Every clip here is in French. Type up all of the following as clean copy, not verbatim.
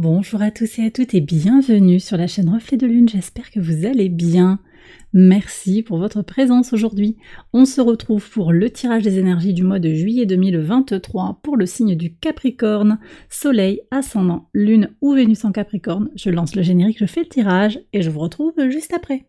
Bonjour à tous et à toutes et bienvenue sur la chaîne Reflet de Lune, j'espère que vous allez bien. Merci pour votre présence aujourd'hui. On se retrouve pour le tirage des énergies du mois de juillet 2023 pour le signe du Capricorne, Soleil, Ascendant, Lune ou Vénus en Capricorne. Je lance le générique, je fais le tirage et je vous retrouve juste après.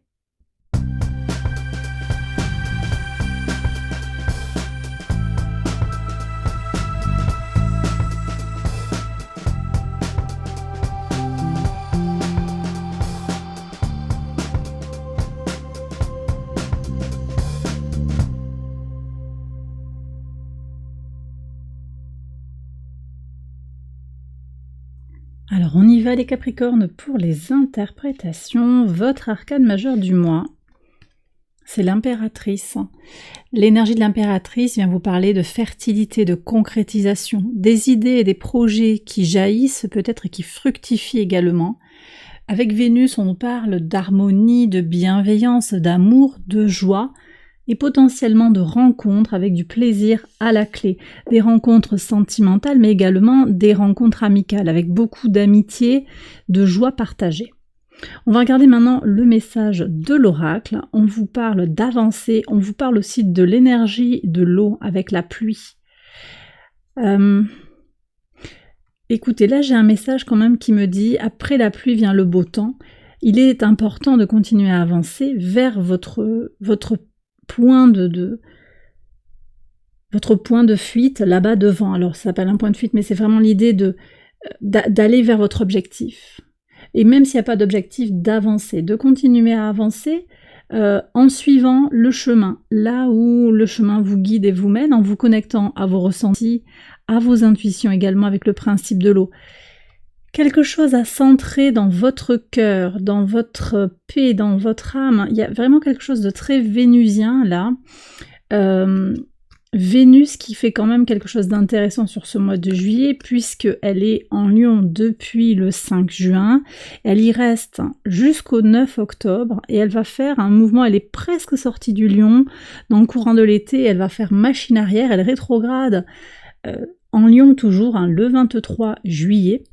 Alors on y va les Capricornes pour les interprétations. Votre arcane majeur du mois, c'est l'impératrice. L'énergie de l'impératrice vient vous parler de fertilité, de concrétisation, des idées et des projets qui jaillissent peut-être et qui fructifient également. Avec Vénus, on parle d'harmonie, de bienveillance, d'amour, de joie et potentiellement de rencontres avec du plaisir à la clé. Des rencontres sentimentales, mais également des rencontres amicales avec beaucoup d'amitié, de joie partagée. On va regarder maintenant le message de l'oracle. On vous parle d'avancée, on vous parle aussi de l'énergie de l'eau avec la pluie. Écoutez, là j'ai un message quand même qui me dit « Après la pluie vient le beau temps ». Il est important de continuer à avancer vers votre point votre point de fuite là-bas devant. Alors ça s'appelle un point de fuite, mais c'est vraiment l'idée d'aller vers votre objectif. Et même s'il n'y a pas d'objectif, d'avancer, de continuer à avancer en suivant le chemin, là où le chemin vous guide et vous mène, en vous connectant à vos ressentis, à vos intuitions également avec le principe de l'eau. Quelque chose à centrer dans votre cœur, dans votre paix, dans votre âme. Il y a vraiment quelque chose de très vénusien là. Vénus qui fait quand même quelque chose d'intéressant sur ce mois de juillet puisqu'elle est en Lion depuis le 5 juin. Elle y reste jusqu'au 9 octobre et elle va faire un mouvement, elle est presque sortie du Lion. Dans le courant de l'été, elle va faire machine arrière, elle rétrograde en Lion toujours le 23 juillet.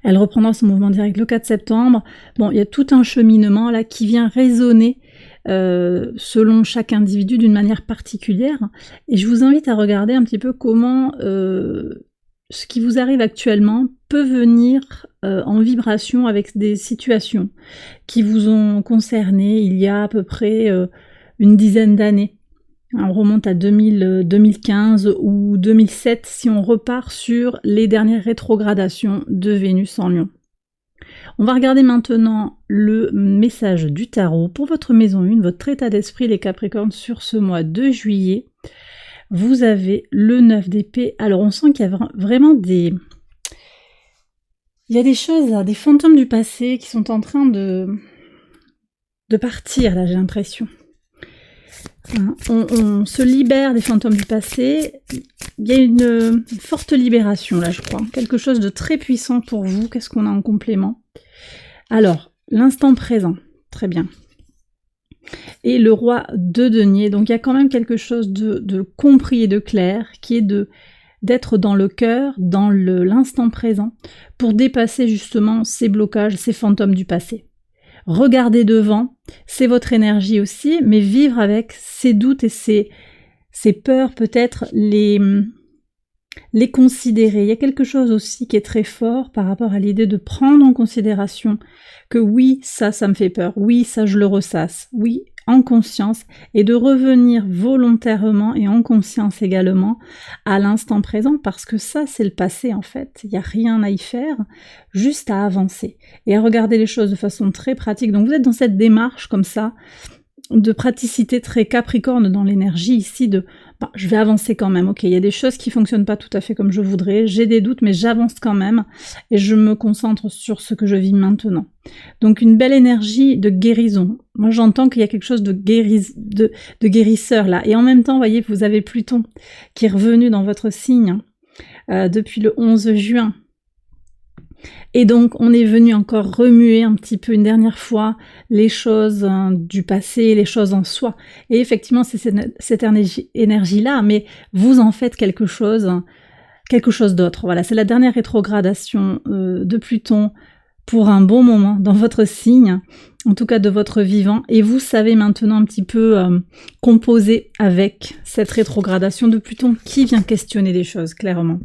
Elle reprendra son mouvement direct le 4 septembre. Bon, il y a tout un cheminement là qui vient résonner selon chaque individu d'une manière particulière. Et je vous invite à regarder un petit peu comment ce qui vous arrive actuellement peut venir en vibration avec des situations qui vous ont concerné il y a à peu près une dizaine d'années. On remonte à 2015 ou 2007 si on repart sur les dernières rétrogradations de Vénus en Lion. On va regarder maintenant le message du tarot pour votre maison 1, votre état d'esprit les Capricornes sur ce mois de juillet. Vous avez le 9 d'épée. Alors on sent qu'il y a vraiment des choses, des fantômes du passé qui sont en train de partir là, j'ai l'impression. On se libère des fantômes du passé. Il y a une forte libération là, je crois. Quelque chose de très puissant pour vous. Qu'est-ce qu'on a en complément? Alors, l'instant présent. Très bien. Et le roi de denier. Donc il y a quand même quelque chose de compris et de clair qui est d'être dans le cœur, dans l'instant présent, pour dépasser justement ces blocages, ces fantômes du passé. Regardez devant, c'est votre énergie aussi, mais vivre avec ces doutes et ces peurs, peut-être les considérer. Il y a quelque chose aussi qui est très fort par rapport à l'idée de prendre en considération que oui, ça me fait peur, oui, ça je le ressasse, oui, en conscience, et de revenir volontairement et en conscience également à l'instant présent, parce que ça c'est le passé en fait, il n'y a rien à y faire, juste à avancer et à regarder les choses de façon très pratique. Donc vous êtes dans cette démarche comme ça, de praticité très capricorne dans l'énergie ici je vais avancer quand même, ok, il y a des choses qui fonctionnent pas tout à fait comme je voudrais, j'ai des doutes mais j'avance quand même et je me concentre sur ce que je vis maintenant. Donc une belle énergie de guérison. Moi j'entends qu'il y a quelque chose de guérisseur là, et en même temps, vous voyez, vous avez Pluton qui est revenu dans votre signe depuis le 11 juin. Et donc on est venu encore remuer un petit peu une dernière fois les choses du passé, les choses en soi. Et effectivement c'est cette énergie-là, mais vous en faites quelque chose quelque chose d'autre. Voilà, c'est la dernière rétrogradation de Pluton pour un bon moment dans votre signe, en tout cas de votre vivant, et vous savez maintenant un petit peu composer avec cette rétrogradation de Pluton qui vient questionner des choses, clairement.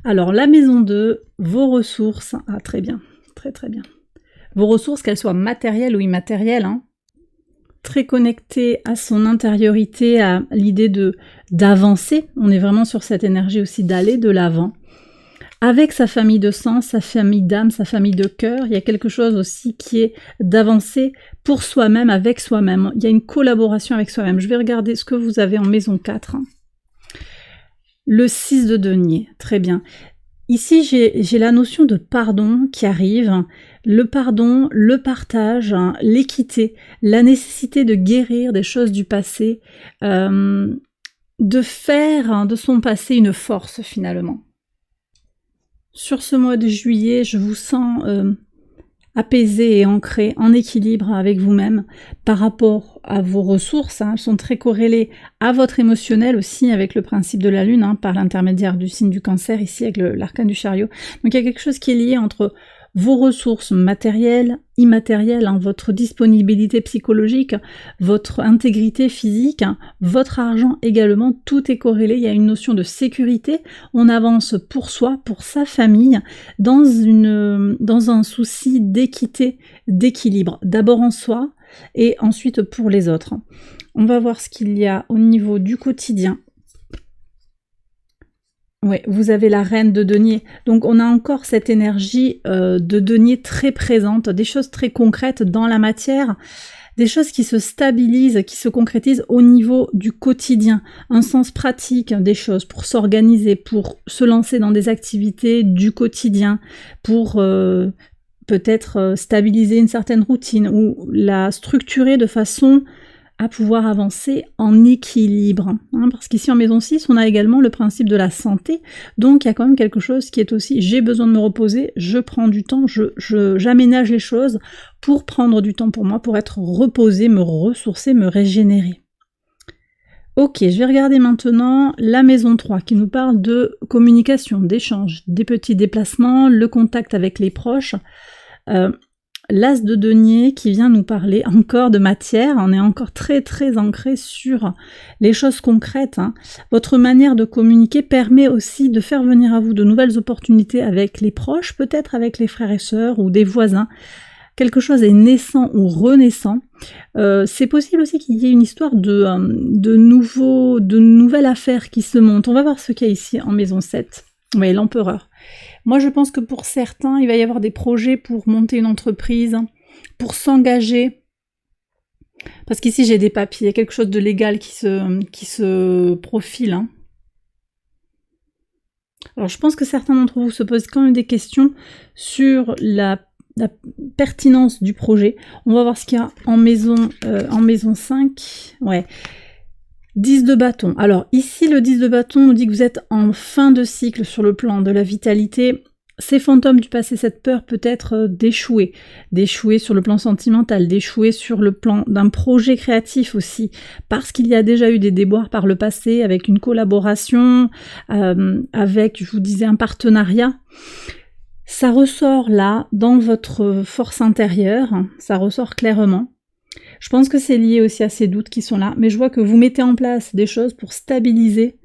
Alors, la maison 2, vos ressources, ah très bien, très très bien. Vos ressources, qu'elles soient matérielles ou immatérielles, hein, très connectée à son intériorité, à l'idée d'avancer. On est vraiment sur cette énergie aussi d'aller de l'avant. Avec sa famille de sang, sa famille d'âme, sa famille de cœur, il y a quelque chose aussi qui est d'avancer pour soi-même, avec soi-même. Il y a une collaboration avec soi-même. Je vais regarder ce que vous avez en maison 4. Le 6 de denier, très bien. Ici, j'ai la notion de pardon qui arrive. Le pardon, le partage, l'équité, la nécessité de guérir des choses du passé, de faire de son passé une force finalement. Sur ce mois de juillet, je vous sens apaisé et ancré, en équilibre avec vous-même par rapport à vos ressources. Elles sont très corrélées à votre émotionnel aussi, avec le principe de la lune, par l'intermédiaire du signe du cancer, ici avec l'arcane du chariot. Donc il y a quelque chose qui est lié entre vos ressources matérielles, immatérielles, votre disponibilité psychologique, votre intégrité physique, votre argent également, tout est corrélé, il y a une notion de sécurité, on avance pour soi, pour sa famille, dans un souci d'équité, d'équilibre, d'abord en soi et ensuite pour les autres. On va voir ce qu'il y a au niveau du quotidien. Oui, vous avez la reine de denier. Donc on a encore cette énergie de denier très présente, des choses très concrètes dans la matière, des choses qui se stabilisent, qui se concrétisent au niveau du quotidien, un sens pratique des choses pour s'organiser, pour se lancer dans des activités du quotidien, pour peut-être stabiliser une certaine routine ou la structurer de façon à pouvoir avancer en équilibre. Parce qu'ici en maison 6, on a également le principe de la santé, donc il y a quand même quelque chose qui est aussi, j'ai besoin de me reposer, je prends du temps, j'aménage les choses pour prendre du temps pour moi, pour être reposé, me ressourcer, me régénérer. Ok, je vais regarder maintenant la maison 3 qui nous parle de communication, d'échange, des petits déplacements, le contact avec les proches. L'as de denier qui vient nous parler encore de matière, on est encore très très ancré sur les choses concrètes. Votre manière de communiquer permet aussi de faire venir à vous de nouvelles opportunités avec les proches, peut-être avec les frères et sœurs ou des voisins. Quelque chose est naissant ou renaissant. C'est possible aussi qu'il y ait une histoire de nouvelles affaires qui se montent. On va voir ce qu'il y a ici en maison 7. Oui, l'empereur. Moi, je pense que pour certains, il va y avoir des projets pour monter une entreprise, pour s'engager. Parce qu'ici, j'ai des papiers, il y a quelque chose de légal qui se profile. Alors, je pense que certains d'entre vous se posent quand même des questions sur la pertinence du projet. On va voir ce qu'il y a en maison 5. Ouais. 10 de bâton. Alors ici, le 10 de bâton nous dit que vous êtes en fin de cycle sur le plan de la vitalité. Ces fantômes du passé, cette peur peut-être d'échouer sur le plan sentimental, d'échouer sur le plan d'un projet créatif aussi, parce qu'il y a déjà eu des déboires par le passé avec une collaboration, avec, je vous disais, un partenariat. Ça ressort là, dans votre force intérieure, ça ressort clairement. Je pense que c'est lié aussi à ces doutes qui sont là, mais je vois que vous mettez en place des choses pour stabiliser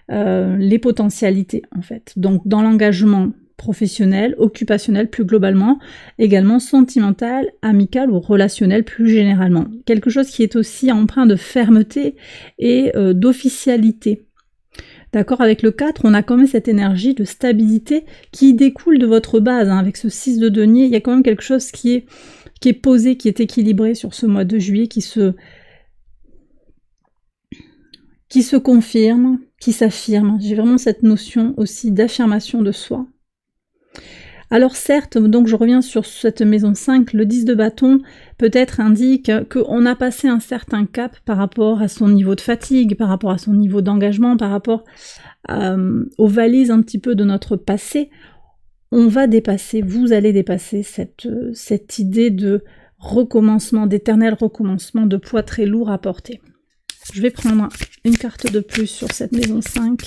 les potentialités, en fait. Donc, dans l'engagement professionnel, occupationnel plus globalement, également sentimental, amical ou relationnel plus généralement. Quelque chose qui est aussi empreint de fermeté et d'officialité. D'accord, avec le 4, on a quand même cette énergie de stabilité qui découle de votre base. Avec ce 6 de denier, il y a quand même quelque chose qui est posé, qui est équilibré sur ce mois de juillet, qui se confirme, qui s'affirme. J'ai vraiment cette notion aussi d'affirmation de soi. Alors certes, donc je reviens sur cette maison 5, le 10 de bâton peut-être indique qu'on a passé un certain cap par rapport à son niveau de fatigue, par rapport à son niveau d'engagement, par rapport aux valises un petit peu de notre passé. On va dépasser, vous allez dépasser cette idée de recommencement, d'éternel recommencement, de poids très lourd à porter. Je vais prendre une carte de plus sur cette maison 5.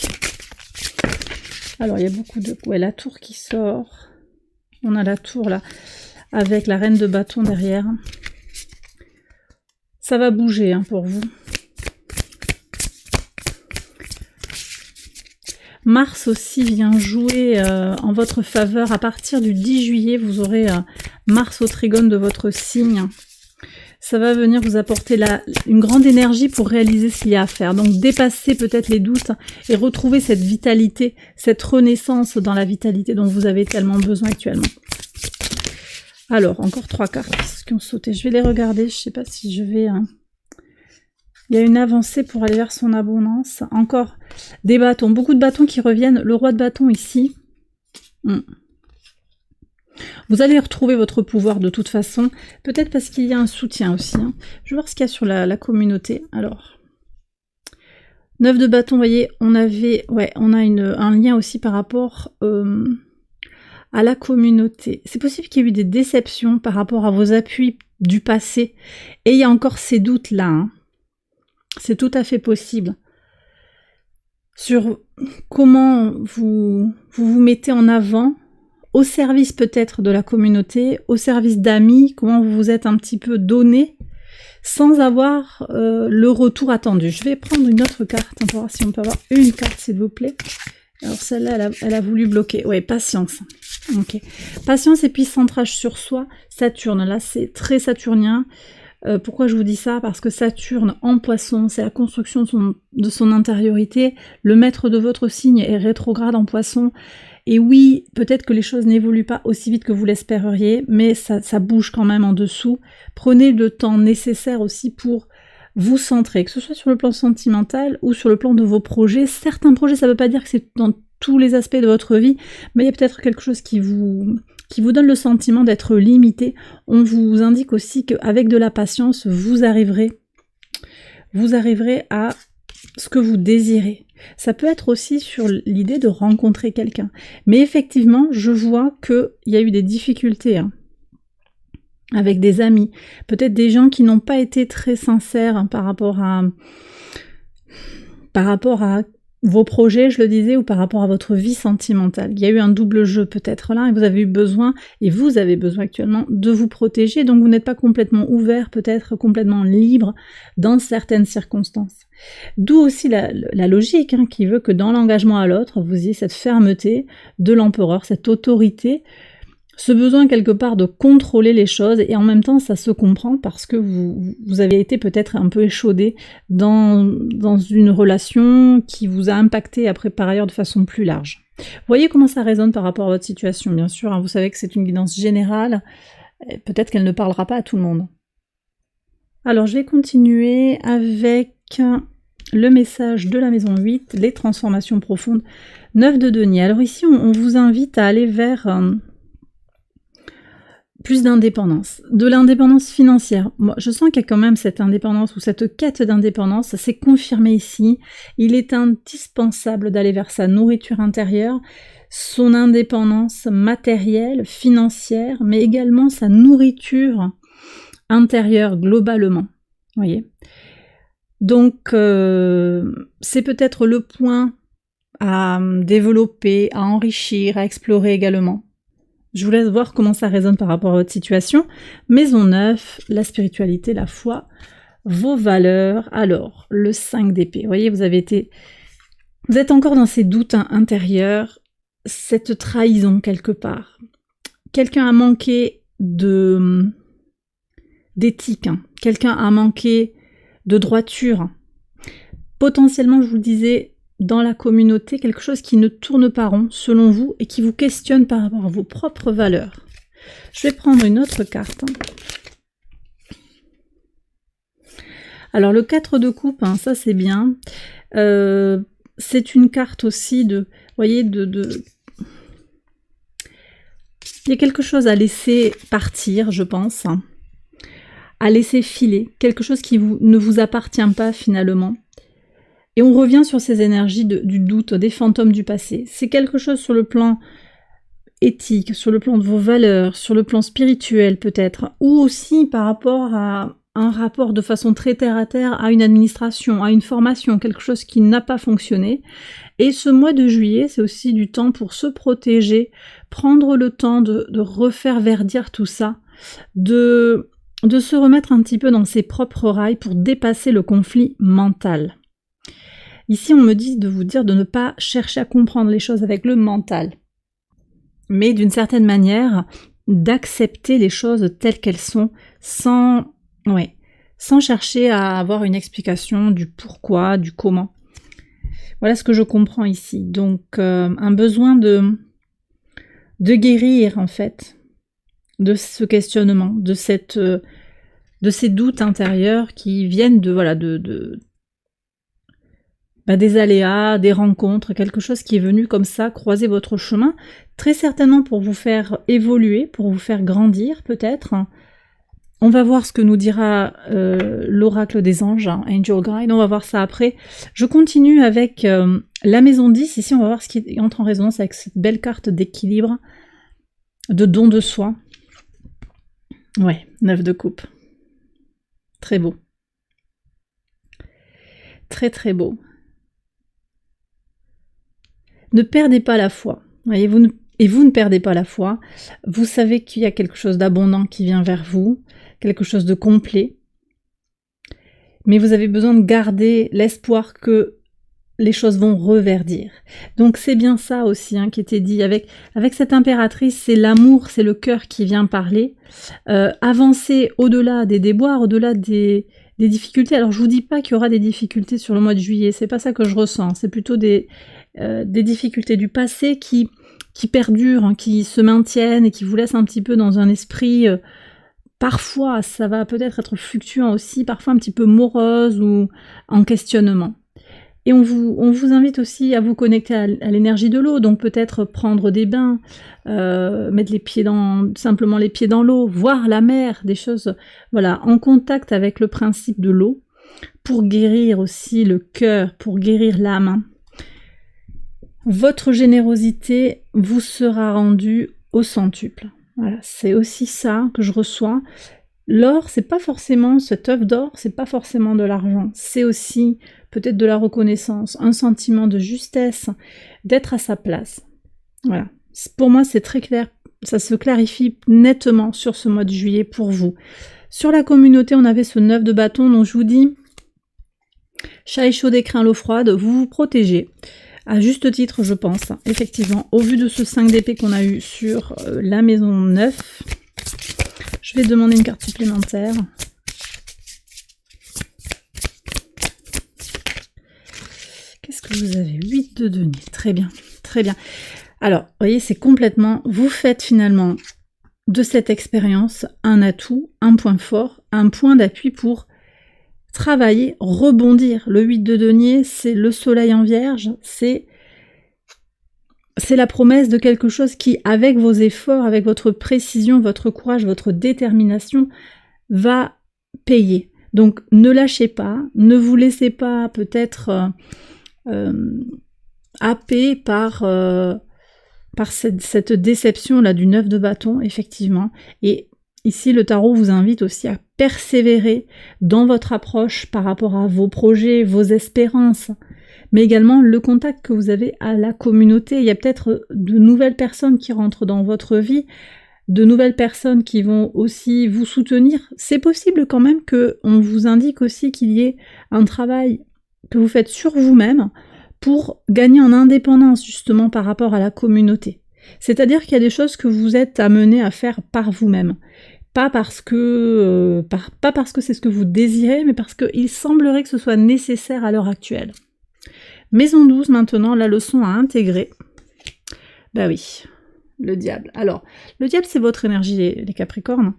Alors, il y a beaucoup de... Ouais, la tour qui sort. On a la tour, là, avec la reine de bâton derrière. Ça va bouger, hein, pour vous. Mars aussi vient jouer en votre faveur. À partir du 10 juillet, vous aurez Mars au trigone de votre signe. Ça va venir vous apporter une grande énergie pour réaliser ce qu'il y a à faire. Donc dépasser peut-être les doutes et retrouver cette vitalité, cette renaissance dans la vitalité dont vous avez tellement besoin actuellement. Alors, encore 3 cartes qui ont sauté. Je vais les regarder, je ne sais pas si je vais... Il y a une avancée pour aller vers son abondance. Encore des bâtons, beaucoup de bâtons qui reviennent. Le roi de bâton ici. Vous allez retrouver votre pouvoir de toute façon. Peut-être parce qu'il y a un soutien aussi. Hein. Je vais voir ce qu'il y a sur la communauté. Alors, 9 de bâton, vous voyez, on a un lien aussi par rapport à la communauté. C'est possible qu'il y ait eu des déceptions par rapport à vos appuis du passé. Et il y a encore ces doutes-là. Hein. C'est tout à fait possible. Sur comment vous mettez en avant, au service peut-être de la communauté, au service d'amis, comment vous vous êtes un petit peu donné, sans avoir le retour attendu. Je vais prendre une autre carte, on va voir si on peut avoir une carte s'il vous plaît. Alors celle-là, elle a voulu bloquer. Ouais, patience. Ok. Patience et puis centrage sur soi. Saturne, là c'est très saturnien. Pourquoi je vous dis ça? Parce que Saturne en Poisson, c'est la construction de son intériorité. Le maître de votre signe est rétrograde en Poisson. Et oui, peut-être que les choses n'évoluent pas aussi vite que vous l'espéreriez, mais ça bouge quand même en dessous. Prenez le temps nécessaire aussi pour vous centrer, que ce soit sur le plan sentimental ou sur le plan de vos projets. Certains projets, ça ne veut pas dire que c'est dans tous les aspects de votre vie, mais il y a peut-être quelque chose qui vous donne le sentiment d'être limité. On vous indique aussi qu'avec de la patience, vous arriverez à ce que vous désirez. Ça peut être aussi sur l'idée de rencontrer quelqu'un. Mais effectivement, je vois qu'il y a eu des difficultés avec des amis. Peut-être des gens qui n'ont pas été très sincères hein, par rapport à vos projets, je le disais, ou par rapport à votre vie sentimentale. Il y a eu un double jeu peut-être là, et vous avez besoin actuellement de vous protéger, donc vous n'êtes pas complètement ouvert, peut-être complètement libre dans certaines circonstances. D'où aussi la logique hein, qui veut que dans l'engagement à l'autre, vous ayez cette fermeté de l'empereur, cette autorité, ce besoin quelque part de contrôler les choses, et en même temps ça se comprend parce que vous avez été peut-être un peu échaudé dans une relation qui vous a impacté après par ailleurs de façon plus large. Vous voyez comment ça résonne par rapport à votre situation, bien sûr, hein, vous savez que c'est une guidance générale, peut-être qu'elle ne parlera pas à tout le monde. Alors je vais continuer avec le message de la maison 8, les transformations profondes, 9 de denier. Alors ici on vous invite à aller vers... plus d'indépendance, de l'indépendance financière. Moi, je sens qu'il y a quand même cette indépendance ou cette quête d'indépendance, ça s'est confirmé ici. Il est indispensable d'aller vers sa nourriture intérieure, son indépendance matérielle, financière, mais également sa nourriture intérieure globalement. Voyez. Donc, c'est peut-être le point à développer, à enrichir, à explorer également. Je vous laisse voir comment ça résonne par rapport à votre situation. Maison 9, la spiritualité, la foi, vos valeurs. Alors, le 5 d'épée. Vous voyez, vous êtes encore dans ces doutes intérieurs, cette trahison quelque part. Quelqu'un a manqué d'éthique, hein. Quelqu'un a manqué de droiture. Potentiellement, je vous le disais, dans la communauté, quelque chose qui ne tourne pas rond, selon vous, et qui vous questionne par rapport à vos propres valeurs. Je vais prendre une autre carte. Alors, le 4 de coupe, hein, ça c'est bien. C'est une carte aussi de... Vous voyez, il y a quelque chose à laisser partir, je pense. À laisser filer. Quelque chose qui ne vous appartient pas, finalement. Et on revient sur ces énergies du doute, des fantômes du passé. C'est quelque chose sur le plan éthique, sur le plan de vos valeurs, sur le plan spirituel peut-être, ou aussi par rapport à un rapport de façon très terre-à-terre à une administration, à une formation, quelque chose qui n'a pas fonctionné. Et ce mois de juillet, c'est aussi du temps pour se protéger, prendre le temps de refaire verdir tout ça, de se remettre un petit peu dans ses propres rails pour dépasser le conflit mental. Ici, on me dit de vous dire de ne pas chercher à comprendre les choses avec le mental, mais d'une certaine manière, d'accepter les choses telles qu'elles sont, sans chercher à avoir une explication du pourquoi, du comment. Voilà ce que je comprends ici. Donc, un besoin de guérir, en fait, de ce questionnement, de ces doutes intérieurs qui viennent des aléas, des rencontres, quelque chose qui est venu comme ça croiser votre chemin, très certainement pour vous faire évoluer, pour vous faire grandir peut-être. On va voir ce que nous dira l'oracle des anges, Angel Guide, on va voir ça après. Je continue avec la maison 10, ici on va voir ce qui entre en résonance avec cette belle carte d'équilibre, de don de soi. Ouais, 9 de coupe. Très beau. Très très beau. Ne perdez pas la foi. Voyez, vous ne perdez pas la foi. Vous savez qu'il y a quelque chose d'abondant qui vient vers vous, quelque chose de complet. Mais vous avez besoin de garder l'espoir que les choses vont reverdir. Donc c'est bien ça aussi qui était dit. Avec cette impératrice, c'est l'amour, c'est le cœur qui vient parler. Avancer au-delà des déboires, au-delà des difficultés. Alors je vous dis pas qu'il y aura des difficultés sur le mois de juillet, c'est pas ça que je ressens. C'est plutôt des difficultés du passé qui perdurent, qui se maintiennent et qui vous laissent un petit peu dans un esprit... parfois, ça va peut-être être fluctuant aussi, parfois un petit peu morose ou en questionnement. Et on vous invite aussi à vous connecter à l'énergie de l'eau, donc peut-être prendre des bains, mettre simplement les pieds dans l'eau, voir la mer, des choses en contact avec le principe de l'eau, pour guérir aussi le cœur, pour guérir l'âme. Votre générosité vous sera rendue au centuple. Voilà, c'est aussi ça que je reçois. L'or, c'est pas forcément cet œuf d'or, c'est pas forcément de l'argent, c'est aussi peut-être de la reconnaissance, un sentiment de justesse, d'être à sa place. Voilà. Pour moi, c'est très clair, ça se clarifie nettement sur ce mois de juillet pour vous. Sur la communauté, on avait ce 9 de bâton, donc je vous dis, chat et chaud, craint l'eau froide, vous vous protégez. À juste titre, je pense, effectivement, au vu de ce 5 d'épée qu'on a eu sur la maison 9, je vais demander une carte supplémentaire. Qu'est-ce que vous avez? 8 de denier, très bien, très bien. Alors, vous voyez, c'est complètement, vous faites finalement de cette expérience un atout, un point fort, un point d'appui pour travailler, rebondir. Le 8 de denier, c'est le soleil en vierge, c'est la promesse de quelque chose qui, avec vos efforts, avec votre précision, votre courage, votre détermination, va payer. Donc ne lâchez pas, ne vous laissez pas peut-être happer par cette déception-là du 9 de bâton, effectivement. Et ici, le tarot vous invite aussi à persévérer dans votre approche par rapport à vos projets, vos espérances, mais également le contact que vous avez à la communauté. Il y a peut-être de nouvelles personnes qui rentrent dans votre vie, de nouvelles personnes qui vont aussi vous soutenir. C'est possible quand même qu'on vous indique aussi qu'il y ait un travail que vous faites sur vous-même pour gagner en indépendance justement par rapport à la communauté. C'est-à-dire qu'il y a des choses que vous êtes amenés à faire par vous-même. Pas parce que c'est ce que vous désirez, mais parce qu'il semblerait que ce soit nécessaire à l'heure actuelle. Maison 12 maintenant, la leçon à intégrer. Bah oui, le diable. Alors, le diable c'est votre énergie les Capricornes,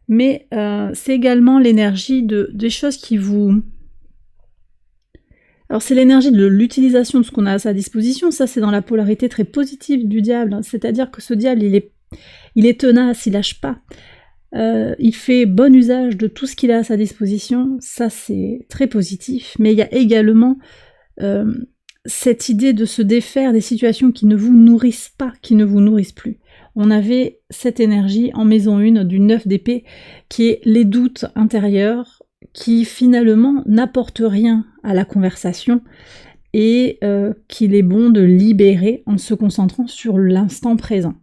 mais c'est également l'énergie des choses qui vous... Alors c'est l'énergie de l'utilisation de ce qu'on a à sa disposition, ça c'est dans la polarité très positive du diable, c'est-à-dire que ce diable il est tenace, il lâche pas. Il fait bon usage de tout ce qu'il a à sa disposition, ça c'est très positif, mais il y a également cette idée de se défaire des situations qui ne vous nourrissent pas, qui ne vous nourrissent plus. on avait cette énergie en maison 1 du 9 d'épée, qui est les doutes intérieurs, qui finalement n'apportent rien à la conversation, et qu'il est bon de libérer en se concentrant sur l'instant présent.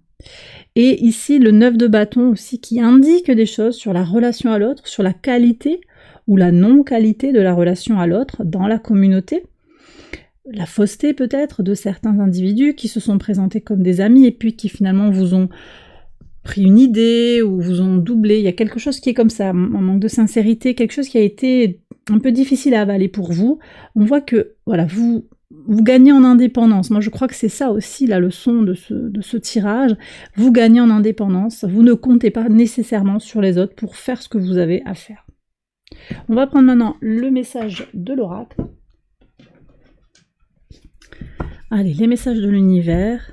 Et ici, le 9 de bâton aussi, qui indique des choses sur la relation à l'autre, sur la qualité ou la non-qualité de la relation à l'autre dans la communauté. La fausseté peut-être de certains individus qui se sont présentés comme des amis et puis qui finalement vous ont pris une idée ou vous ont doublé. Il y a quelque chose qui est comme ça, un manque de sincérité, quelque chose qui a été un peu difficile à avaler pour vous. On voit que voilà, vous gagnez en indépendance. Moi je crois que c'est ça aussi la leçon de ce tirage. Vous gagnez en indépendance, vous ne comptez pas nécessairement sur les autres pour faire ce que vous avez à faire. On va prendre maintenant le message de l'oracle. Allez, les messages de l'univers.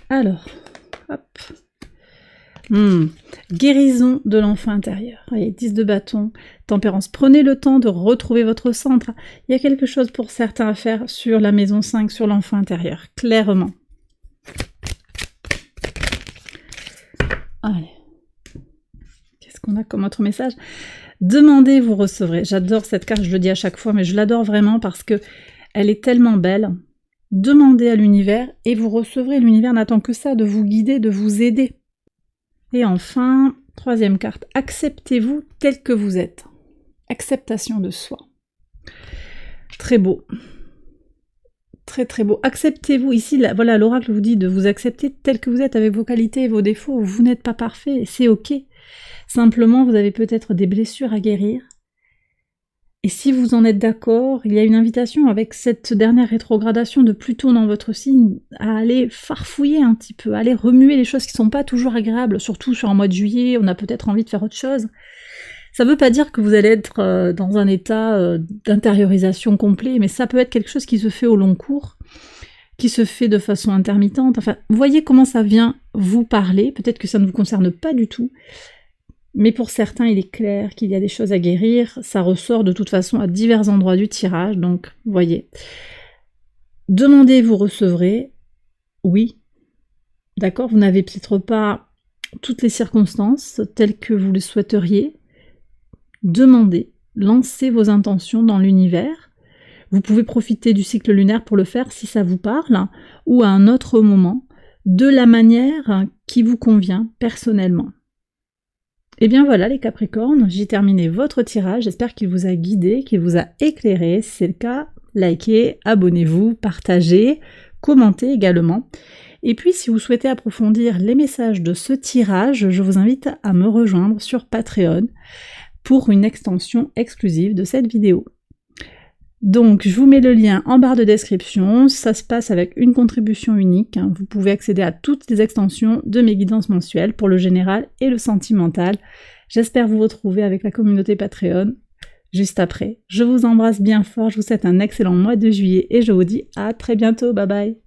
Alors, hop. Guérison de l'enfant intérieur. Allez, 10 de bâton, tempérance. Prenez le temps de retrouver votre centre. Il y a quelque chose pour certains à faire sur la maison 5, sur l'enfant intérieur, clairement. Allez. Qu'est-ce qu'on a comme autre message? Demandez, vous recevrez. J'adore cette carte, je le dis à chaque fois, mais je l'adore vraiment parce que elle est tellement belle. Demandez à l'univers et vous recevrez. L'univers n'attend que ça, de vous guider, de vous aider. Et enfin, troisième carte, acceptez-vous tel que vous êtes. Acceptation de soi. Très beau. Très très beau. Acceptez-vous. Ici, voilà, l'oracle vous dit de vous accepter tel que vous êtes avec vos qualités et vos défauts. Vous n'êtes pas parfait, c'est ok. Simplement, vous avez peut-être des blessures à guérir. Et si vous en êtes d'accord, il y a une invitation avec cette dernière rétrogradation de Pluton dans votre signe à aller farfouiller un petit peu, à aller remuer les choses qui ne sont pas toujours agréables, surtout sur un mois de juillet, on a peut-être envie de faire autre chose. Ça ne veut pas dire que vous allez être dans un état d'intériorisation complet, mais ça peut être quelque chose qui se fait au long cours, qui se fait de façon intermittente. Enfin, voyez comment ça vient vous parler, peut-être que ça ne vous concerne pas du tout, mais pour certains, il est clair qu'il y a des choses à guérir, ça ressort de toute façon à divers endroits du tirage, donc voyez. Demandez, vous recevrez, oui, d'accord, vous n'avez peut-être pas toutes les circonstances telles que vous le souhaiteriez. Demandez, lancez vos intentions dans l'univers. Vous pouvez profiter du cycle lunaire pour le faire si ça vous parle, ou à un autre moment, de la manière qui vous convient personnellement. Et bien voilà les Capricornes, j'ai terminé votre tirage, j'espère qu'il vous a guidé, qu'il vous a éclairé. Si c'est le cas, likez, abonnez-vous, partagez, commentez également. Et puis si vous souhaitez approfondir les messages de ce tirage, je vous invite à me rejoindre sur Patreon pour une extension exclusive de cette vidéo. Donc je vous mets le lien en barre de description, ça se passe avec une contribution unique, vous pouvez accéder à toutes les extensions de mes guidances mensuelles pour le général et le sentimental. J'espère vous retrouver avec la communauté Patreon juste après. Je vous embrasse bien fort, je vous souhaite un excellent mois de juillet et je vous dis à très bientôt, bye bye.